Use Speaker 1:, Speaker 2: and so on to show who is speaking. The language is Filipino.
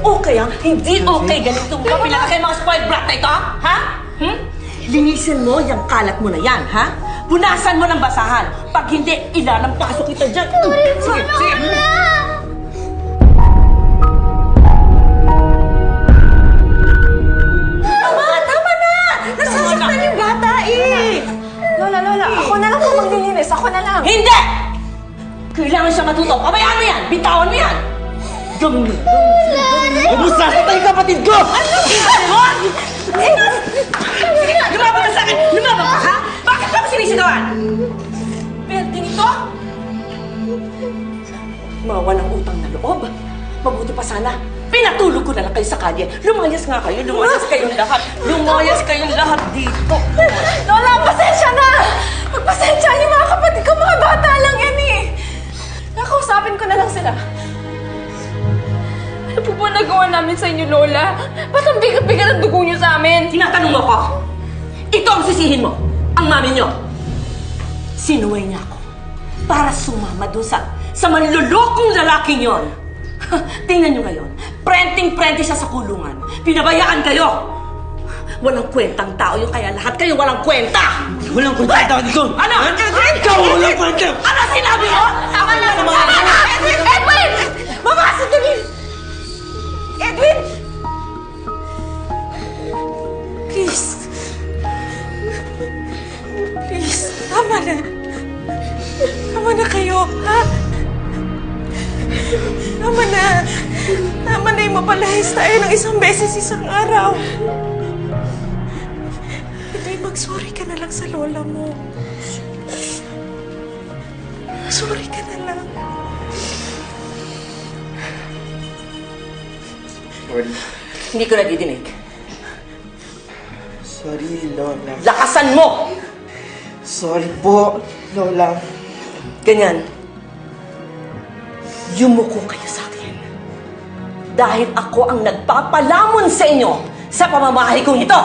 Speaker 1: okay, ha? Hindi okay. Ganito mo ba pinalaki mga spoiled brat na ito, ha? Linisin mo yung kalat mo na yan, ha? Punasan mo ng basahan. Pag hindi, ilan ang pasok kita dyan. Sige, sige. Tama na! Nasasaktan yung bata, eh!
Speaker 2: Lola, ako na lang po maglilinis. Ako na lang.
Speaker 1: Hindi! Kailangan siya matuto. Pabayaan mo yan! Bitawan mo yan! Gawin mo! Huwag mo sasaktan yung kapatid ko! Ano? Lumaban ka sa akin! Lumaban ka, ha? Bakit ba ako sinisigawan? Pwedeng ito? Mga walang utang na loob. Mabuti pa sana. Pinatulog ko na lang kayo sa kalye. Lumayas nga kayo. Lumayas kayong lahat. Lumayas kayong lahat dito.
Speaker 2: Lola, pasensya na! Magpasensya niyo mga kapatid ko. Mga bata lang yan eh. Nakausapin ko na lang sila. Ano po ba nagawa namin sa inyo, Lola? Ba't ang bigat-bigat ang dugo niyo sa amin?
Speaker 1: Tinatanong mo ko. Ito ang sisihin mo. Ang mami niyo. Sinuway niya ako para sumama doon sa manlulokong lalaking yon. Tingnan niyo ngayon. Prenting-prente siya sa kulungan. Pinabayaan kayo. Walang kwentang tao yung kaya lahat kayo walang kwenta.
Speaker 3: Walang kwenta ang tao dito.
Speaker 1: Ano?
Speaker 3: Ikaw walang kwenta.
Speaker 1: Ano sinabi mo? Tama na sa mga
Speaker 2: Edwin! Mama, sandali! Edwin! Please. Please, tama na. Tama na kayo, ha? Tama na. Tama na yung mapalahis tayo ng isang beses isang araw. Edwin, mag-sorry ka na lang sa lola mo. Sorry ka na lang.
Speaker 3: Sorry.
Speaker 1: Hindi ko nadidinig.
Speaker 3: Sorry, Lola.
Speaker 1: Lakasan mo!
Speaker 3: Sorry po, Lola.
Speaker 1: Ganyan. Yumuko kayo sa akin. Dahil ako ang nagpapalamon sa inyo sa pamamahay kong ito.